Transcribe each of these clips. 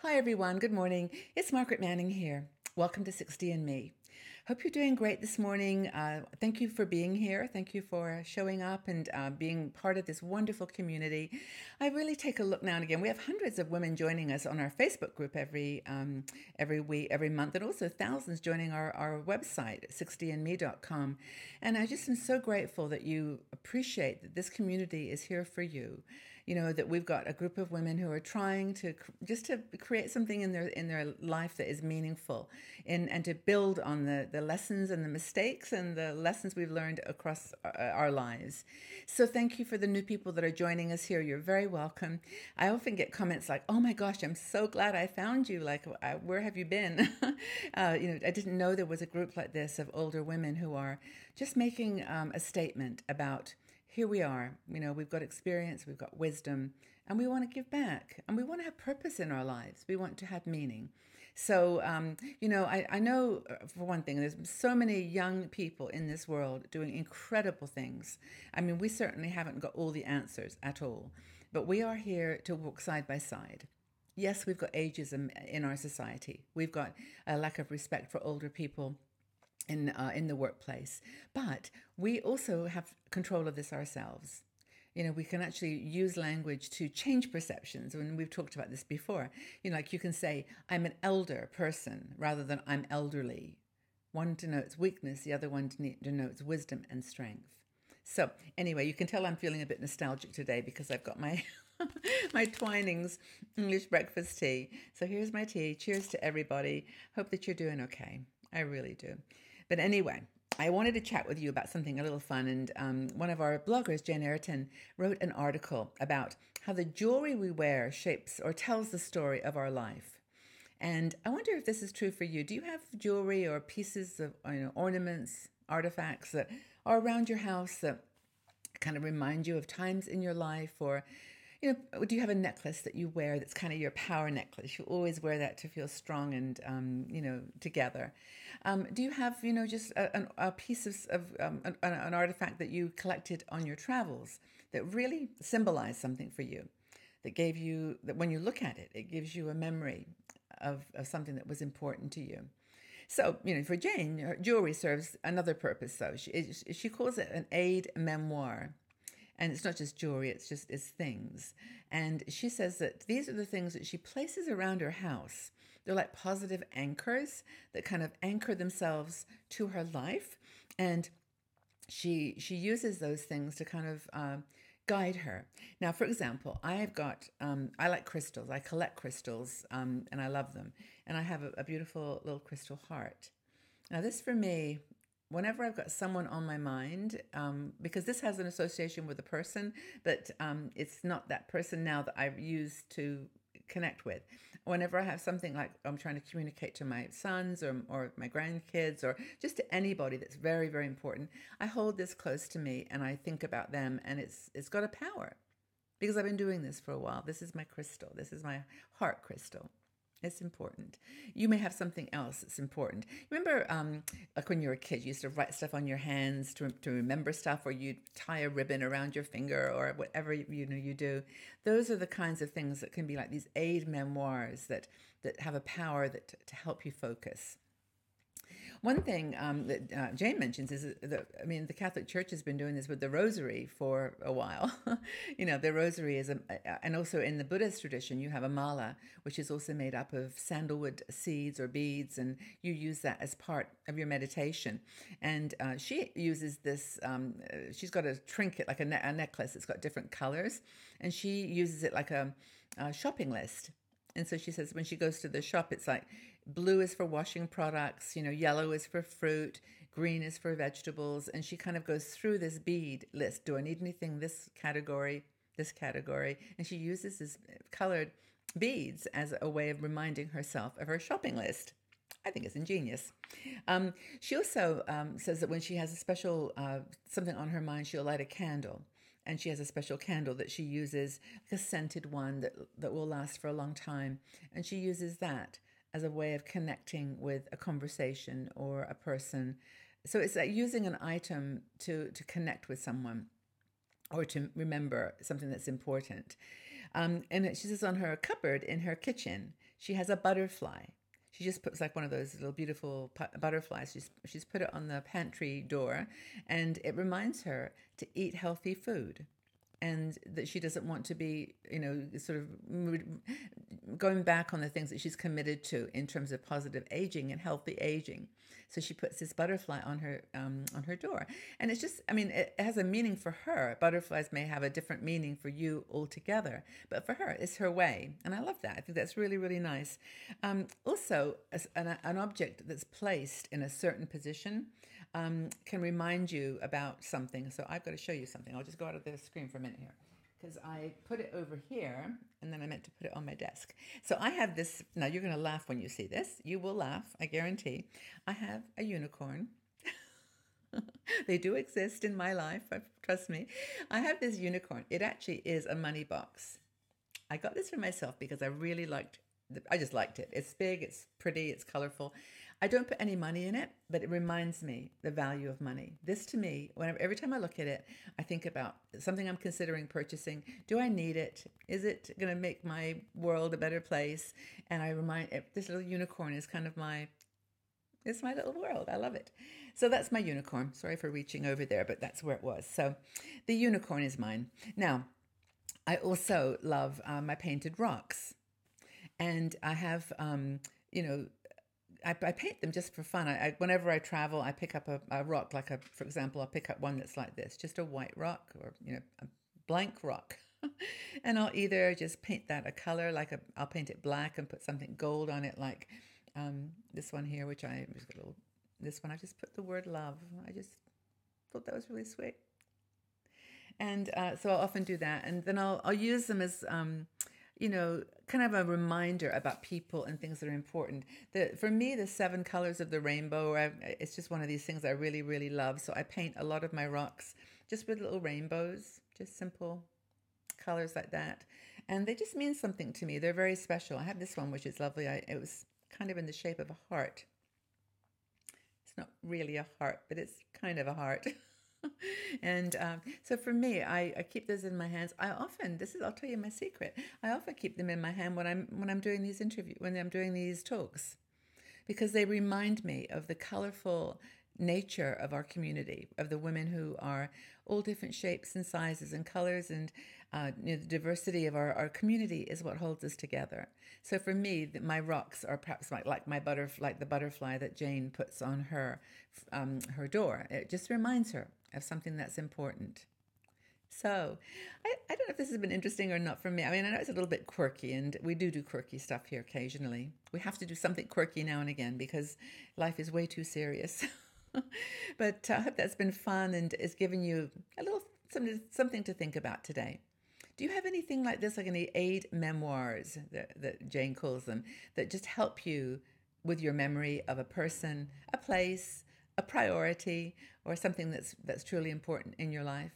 Hi everyone, good morning. It's Margaret Manning here. Welcome to 60 and Me. Hope you're doing great this morning. Thank you for being here. Thank you for showing up and being part of this wonderful community. I really take a look now and again. We have hundreds of women joining us on our Facebook group every week, every month, and also thousands joining our website, 60andme.com. And I just am so grateful that you appreciate that this community is here for you. You know, that we've got a group of women who are trying to create something in their life that is meaningful and to build on the lessons and the mistakes and the lessons we've learned across our lives. So thank you for the new people that are joining us here. You're very welcome. I often get comments like, oh my gosh, I'm so glad I found you. Like, where have you been? I didn't know there was a group like this of older women who are just making a statement about here we are, we've got experience, we've got wisdom, and we want to give back, and we want to have purpose in our lives. We want to have meaning. So, I know for one thing, there's so many young people in this world doing incredible things. I mean, we certainly haven't got all the answers at all, but we are here to walk side by side. Yes, we've got ageism in our society. We've got a lack of respect for older people in the workplace, but we also have control of this ourselves. We can actually use language to change perceptions. And we've talked about this before. Like you can say, I'm an elder person rather than I'm elderly. One denotes weakness, the other one denotes wisdom and strength. So anyway, you can tell I'm feeling a bit nostalgic today because I've got my my Twinings English breakfast tea. So here's my tea. Cheers to everybody. Hope that you're doing okay. I really do. But anyway, I wanted to chat with you about something a little fun. And one of our bloggers, Jane Ayrton, wrote an article about how the jewelry we wear shapes or tells the story of our life. And I wonder if this is true for you. Do you have jewelry or pieces of ornaments, artifacts that are around your house that kind of remind you of times in your life? Or do you have a necklace that you wear that's kind of your power necklace? You always wear that to feel strong and, together. Do you have, just a piece of an artifact that you collected on your travels that really symbolized something for you, that when you look at it, it gives you a memory of something that was important to you? So, for Jane, her jewelry serves another purpose, though. She calls it an aid memoir. And it's not just jewelry, it's things. And she says that these are the things that she places around her house. They're like positive anchors that kind of anchor themselves to her life. And she uses those things to kind of guide her. Now, for example, I like crystals. I collect crystals and I love them. And I have a beautiful little crystal heart. Now, this for me, whenever I've got someone on my mind, because this has an association with a person, but it's not that person now that I've used to connect with. Whenever I have something like I'm trying to communicate to my sons or my grandkids or just to anybody that's very, very important, I hold this close to me and I think about them, and it's got a power because I've been doing this for a while. This is my crystal. This is my heart crystal. It's important. You may have something else that's important. Remember, like when you were a kid, you used to write stuff on your hands to remember stuff, or you'd tie a ribbon around your finger, or whatever you do. Those are the kinds of things that can be like these aid memoirs that have a power to help you focus. One thing that Jane mentions is that, the Catholic Church has been doing this with the rosary for a while. The rosary is, and also in the Buddhist tradition, you have a mala, which is also made up of sandalwood seeds or beads, and you use that as part of your meditation. And she uses this, she's got a trinket, like a necklace. It's got different colors, and she uses it like a shopping list. And so she says when she goes to the shop, it's like blue is for washing products, yellow is for fruit, green is for vegetables. And she kind of goes through this bead list. Do I need anything this category, this category? And she uses this colored beads as a way of reminding herself of her shopping list. I think it's ingenious. She also says that when she has a special something on her mind, she'll light a candle. And she has a special candle that she uses, like a scented one that will last for a long time. And she uses that as a way of connecting with a conversation or a person. So it's like using an item to connect with someone or to remember something that's important. And she says on her cupboard in her kitchen, She has a butterfly. She just puts like one of those little beautiful butterflies. She's put it on the pantry door, and it reminds her to eat healthy food, and that she doesn't want to be, sort of going back on the things that she's committed to in terms of positive aging and healthy aging. So she puts this butterfly on her door, and it's just, I mean, it has a meaning for her. Butterflies may have a different meaning for you altogether, but for her, it's her way, and I love that. I think that's really, really nice. Also, an object that's placed in a certain position can remind you about something. So I've got to show you something. I'll just go out of the screen for a minute here, because I put it over here and then I meant to put it on my desk. So I have this. Now you're going to laugh when you see this. You will laugh, I guarantee. I have a unicorn. They do exist in my life, trust me. I have this unicorn. It actually is a money box. I got this for myself because I really I just liked it. It's big, it's pretty, it's colorful. I don't put any money in it, but it reminds me the value of money. This to me, every time I look at it, I think about something I'm considering purchasing. Do I need it? Is it going to make my world a better place? And this little unicorn is kind of it's my little world. I love it. So that's my unicorn. Sorry for reaching over there, but that's where it was. So the unicorn is mine. Now, I also love my painted rocks. And I have, I paint them just for fun. Whenever I travel, I pick up a rock, for example, I'll pick up one that's like this, just a white rock, or, a blank rock. And I'll either just paint that a color, I'll paint it black and put something gold on it, like this one here, this one, I just put the word love. I just thought that was really sweet. And so I'll often do that. And then I'll use them as, kind of a reminder about people and things that are important. For me, the 7 colors of the rainbow, it's just one of these things I really, really love. So I paint a lot of my rocks just with little rainbows, just simple colors like that. And they just mean something to me. They're very special. I have this one, which is lovely. It was kind of in the shape of a heart. It's not really a heart, but it's kind of a heart. And so for me, I keep those in my hands. I'll tell you my secret. I often keep them in my hand when I'm doing these when I'm doing these talks, because they remind me of the colorful nature of our community, of the women who are all different shapes and sizes and colors, and the diversity of our community is what holds us together. So for me, my rocks are perhaps like the butterfly that Jane puts on her door. It just reminds her of something that's important. So I don't know if this has been interesting or not for me. I mean, I know it's a little bit quirky, and we do quirky stuff here occasionally. We have to do something quirky now and again because life is way too serious. But I hope that's been fun and is giving you a little something to think about today. Do you have anything like this, like any aid memoirs that Jane calls them, that just help you with your memory of a person, a place, a priority, or something that's truly important in your life?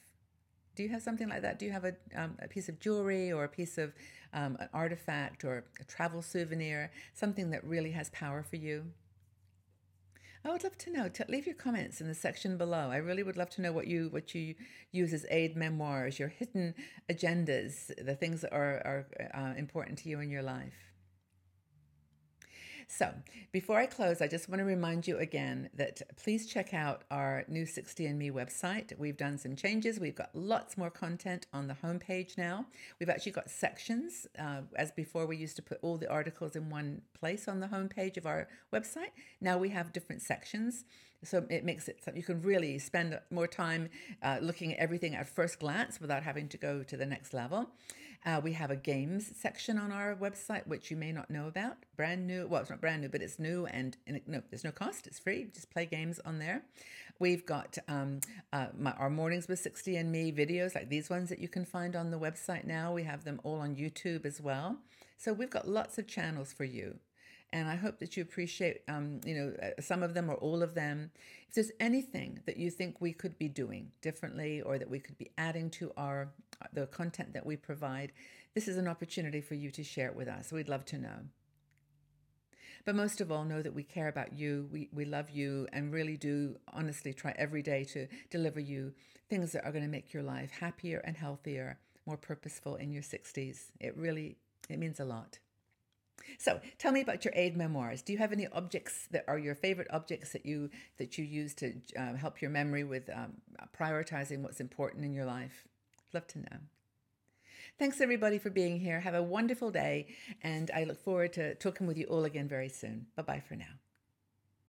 Do you have something like that? Do you have a piece of jewelry, or a piece of an artifact, or a travel souvenir, something that really has power for you? I would love to know. Leave your comments in the section below. I really would love to know what you use as aid memoirs, your hidden agendas, the things that are important to you in your life. So before I close, I just want to remind you again that please check out our new 60andMe website. We've done some changes. We've got lots more content on the homepage now. We've actually got sections. As before, we used to put all the articles in one place on the homepage of our website. Now we have different sections. So it makes it so you can really spend more time looking at everything at first glance without having to go to the next level. We have a games section on our website, which you may not know about. Brand new. Well, it's not brand new, but it's new, and no, there's no cost. It's free. Just play games on there. We've got our Mornings with 60andMe videos, like these ones that you can find on the website now. We have them all on YouTube as well. So we've got lots of channels for you. And I hope that you appreciate, some of them or all of them. If there's anything that you think we could be doing differently, or that we could be adding to the content that we provide, this is an opportunity for you to share it with us. We'd love to know. But most of all, know that we care about you, we love you, and really do honestly try every day to deliver you things that are going to make your life happier and healthier, more purposeful in your 60s. It means a lot. So tell me about your aid memoirs. Do you have any objects that are your favorite objects that you use to help your memory with prioritizing what's important in your life? Love to know. Thanks everybody for being here. Have a wonderful day, and I look forward to talking with you all again very soon. Bye bye for now.